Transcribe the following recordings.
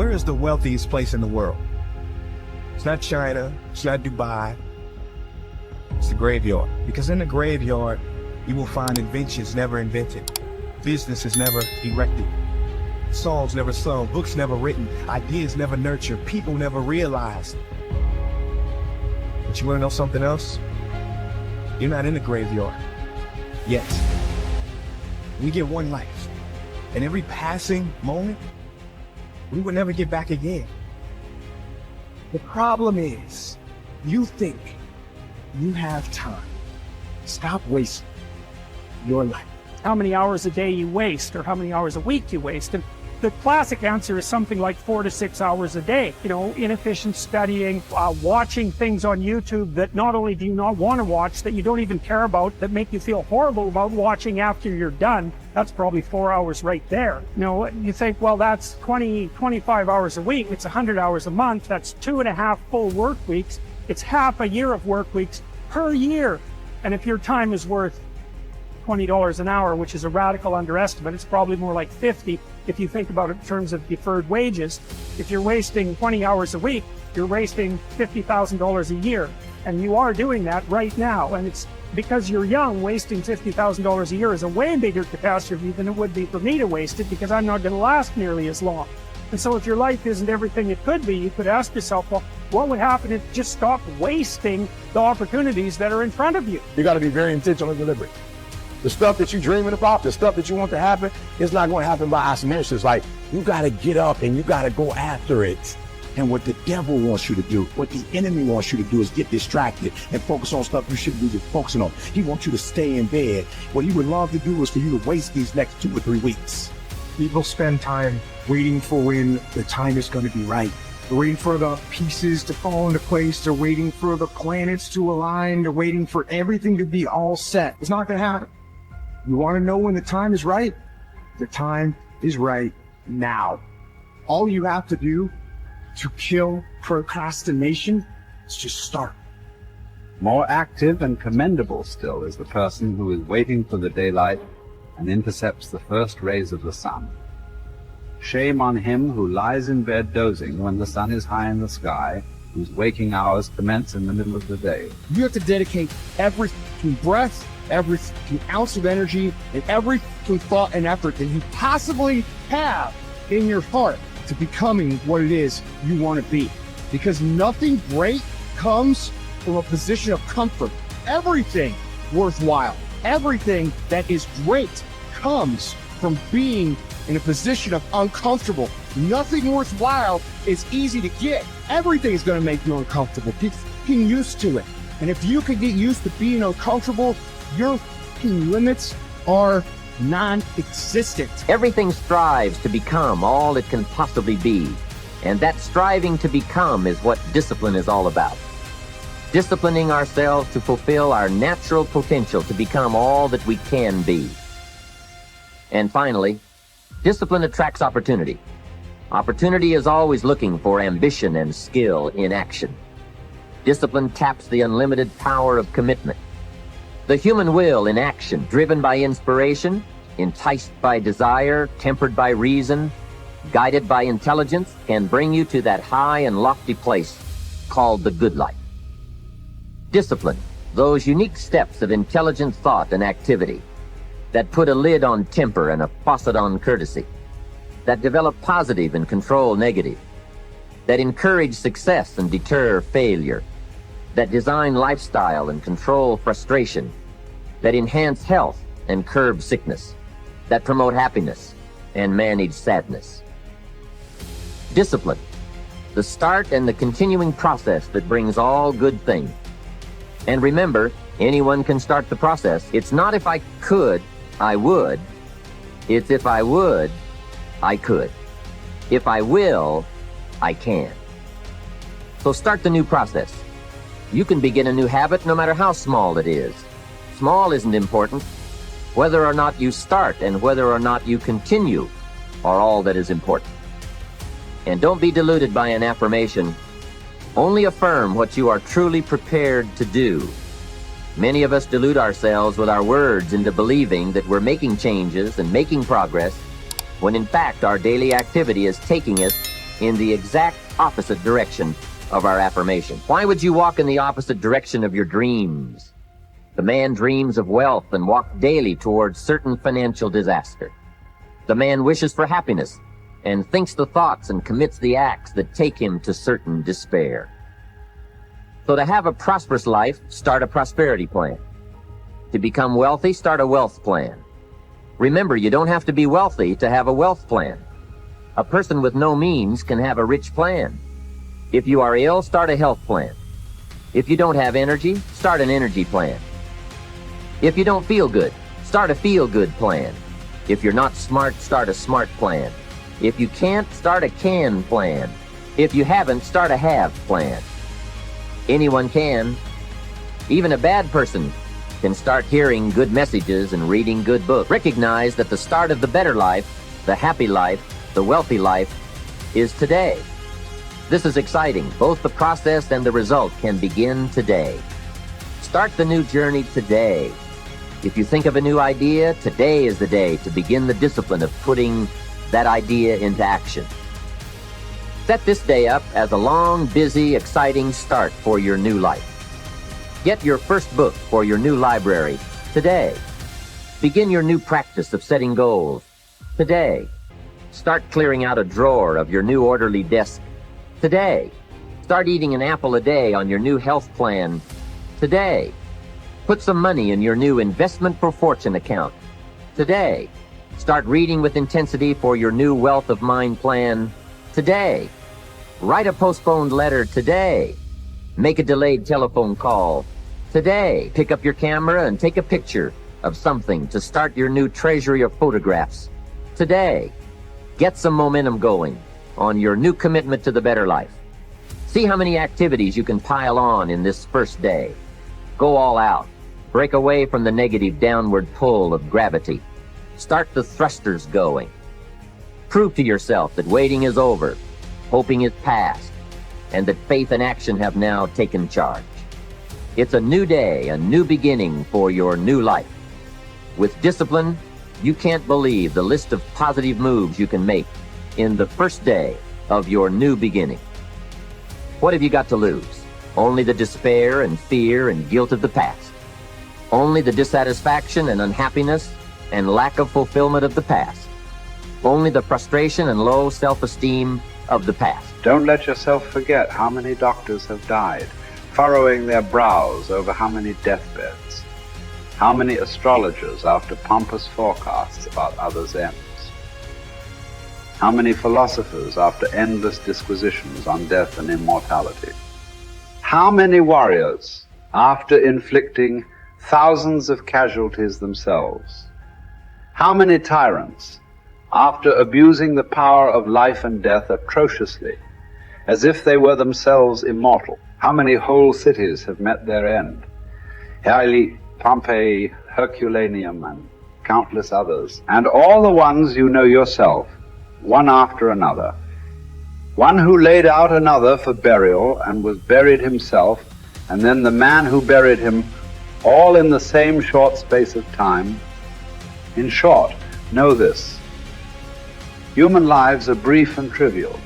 Where is the wealthiest place in the world? It's not China, it's not Dubai, it's the graveyard. Because in the graveyard, you will find inventions never invented, businesses never erected, songs never sung, books never written, ideas never nurtured, people never realized. But you wanna know something else? You're not in the graveyard yet. We get one life, and every passing moment, we will never get back again. The problem is, you think you have time. Stop wasting your life. How many hours a day you waste or how many hours a week you waste. And the classic answer is something like 4 to 6 hours a day. You know, inefficient studying, watching things on YouTube that not only do you not want to watch, that you don't even care about, that make you feel horrible about watching after you're done. That's probably 4 hours right there. You know, you think, well, that's 25 hours a week. It's 100 hours a month. That's 2.5 full work weeks. It's half a year of work weeks per year. And if your time is worth $20 an hour, which is a radical underestimate, it's probably more like 50 if you think about it in terms of deferred wages. If you're wasting 20 hours a week, you're wasting $50,000 a year. And you are doing that right now. And it's because you're young, wasting $50,000 a year is a way bigger catastrophe than it would be for me to waste it, because I'm not going to last nearly as long. And so if your life isn't everything it could be, you could ask yourself, well, what would happen if you just stopped wasting the opportunities that are in front of you? You got to be very intentional and deliberate. The stuff that you're dreaming about, the stuff that you want to happen, it's not going to happen by osmosis. Like, you got to get up and you got to go after it. And what the devil wants you to do, what the enemy wants you to do, is get distracted and focus on stuff you shouldn't be focusing on. He wants you to stay in bed. What he would love to do is for you to waste these next 2 or 3 weeks. People spend time waiting for when the time is going to be right. They're waiting for the pieces to fall into place. They're waiting for the planets to align. They're waiting for everything to be all set. It's not going to happen. You want to know when the time is right? The time is right now. All you have to do to kill procrastination is just start. More active and commendable still is the person who is waiting for the daylight and intercepts the first rays of the sun. Shame on him who lies in bed dozing when the sun is high in the sky, whose waking hours commence in the middle of the day. You have to dedicate every breath, every ounce of energy, and every thought and effort that you possibly have in your heart to becoming what it is you want to be. Because nothing great comes from a position of comfort. Everything worthwhile, everything that is great comes from being in a position of uncomfortable. Nothing worthwhile is easy to get. Everything is going to make you uncomfortable. Get used to it. And if you can get used to being uncomfortable, your limits are non-existent. Everything strives to become all it can possibly be. And that striving to become is what discipline is all about. Disciplining ourselves to fulfill our natural potential to become all that we can be. And finally, discipline attracts opportunity. Opportunity is always looking for ambition and skill in action. Discipline taps the unlimited power of commitment. The human will in action, driven by inspiration, enticed by desire, tempered by reason, guided by intelligence, can bring you to that high and lofty place called the good life. Discipline, those unique steps of intelligent thought and activity that put a lid on temper and a faucet on courtesy, that develop positive and control negative, that encourage success and deter failure, that design lifestyle and control frustration, that enhance health and curb sickness, that promote happiness and manage sadness. Discipline, the start and the continuing process that brings all good things. And remember, anyone can start the process. It's not if I could, I would. It's if I would, I could. If I will, I can. So start the new process. You can begin a new habit no matter how small it is. Small isn't important. Whether or not you start and whether or not you continue are all that is important. And don't be deluded by an affirmation. Only affirm what you are truly prepared to do. Many of us delude ourselves with our words into believing that we're making changes and making progress, when in fact our daily activity is taking us in the exact opposite direction of our affirmation. Why would you walk in the opposite direction of your dreams? The man dreams of wealth and walks daily towards certain financial disaster. The man wishes for happiness and thinks the thoughts and commits the acts that take him to certain despair. So to have a prosperous life, start a prosperity plan. To become wealthy, start a wealth plan. Remember, you don't have to be wealthy to have a wealth plan. A person with no means can have a rich plan. If you are ill, start a health plan. If you don't have energy, start an energy plan. If you don't feel good, start a feel-good plan. If you're not smart, start a smart plan. If you can't, start a can plan. If you haven't, start a have plan. Anyone can. Even a bad person can start hearing good messages and reading good books. Recognize that the start of the better life, the happy life, the wealthy life is today. This is exciting. Both the process and the result can begin today. Start the new journey today. If you think of a new idea, today is the day to begin the discipline of putting that idea into action. Set this day up as a long, busy, exciting start for your new life. Get your first book for your new library today. Begin your new practice of setting goals today. Start clearing out a drawer of your new orderly desk today. Start eating an apple a day on your new health plan today. Put some money in your new investment for fortune account today. Start reading with intensity for your new wealth of mind plan today. Write a postponed letter today. Make a delayed telephone call today. Pick up your camera and take a picture of something to start your new treasury of photographs today. Get some momentum going on your new commitment to the better life. See how many activities you can pile on in this first day. Go all out. Break away from the negative downward pull of gravity. Start the thrusters going. Prove to yourself that waiting is over, hoping is past, and that faith and action have now taken charge. It's a new day, a new beginning for your new life. With discipline, you can't believe the list of positive moves you can make in the first day of your new beginning. What have you got to lose? Only the despair and fear and guilt of the past. Only the dissatisfaction and unhappiness and lack of fulfillment of the past. Only the frustration and low self-esteem of the past. Don't let yourself forget how many doctors have died, furrowing their brows over how many deathbeds, how many astrologers after pompous forecasts about others' ends, how many philosophers after endless disquisitions on death and immortality, how many warriors after inflicting thousands of casualties themselves, how many tyrants after abusing the power of life and death atrociously, as if they were themselves immortal. How many whole cities have met their end? Haile, Pompeii, Herculaneum, and countless others. And all the ones you know yourself, one after another. One who laid out another for burial and was buried himself, and then the man who buried him, all in the same short space of time. In short, know this. Human lives are brief and trivial.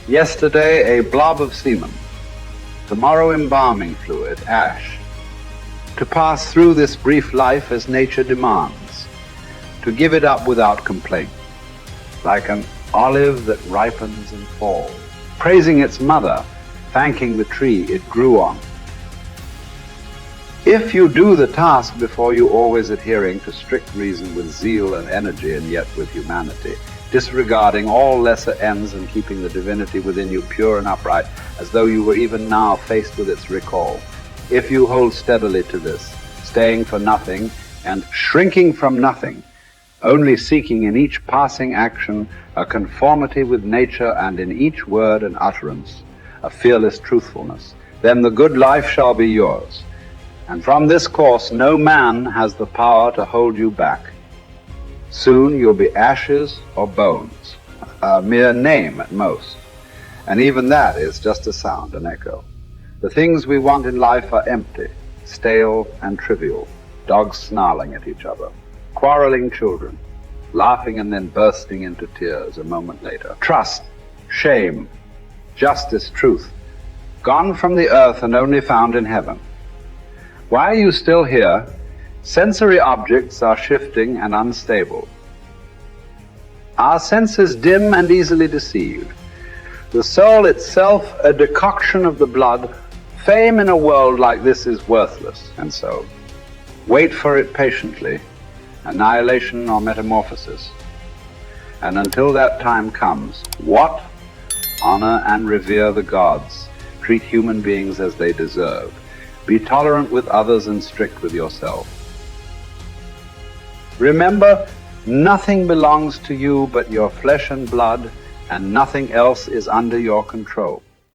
Yesterday, a blob of semen. Tomorrow, embalming fluid, ash. To pass through this brief life as nature demands. To give it up without complaint. Like an olive that ripens and falls. Praising its mother, thanking the tree it grew on. If you do the task before you, always adhering to strict reason with zeal and energy and yet with humanity, disregarding all lesser ends and keeping the divinity within you pure and upright, as though you were even now faced with its recall. If you hold steadily to this, staying for nothing and shrinking from nothing, only seeking in each passing action a conformity with nature and in each word and utterance a fearless truthfulness, then the good life shall be yours. And from this course no man has the power to hold you back. Soon you'll be ashes or bones, a mere name at most. And even that is just a sound, an echo. The things we want in life are empty, stale and trivial. Dogs snarling at each other, quarreling children, laughing and then bursting into tears a moment later. Trust shame, justice, truth, gone from the earth and only found in heaven. Why are you still here? Sensory objects are shifting and unstable. Our senses dim and easily deceived. The soul itself a decoction of the blood. Fame in a world like this is worthless, and so wait for it patiently, annihilation or metamorphosis. And until that time comes, what? Honor and revere the gods. Treat human beings as they deserve. Be tolerant with others and strict with yourself. Remember, nothing belongs to you but your flesh and blood, and nothing else is under your control.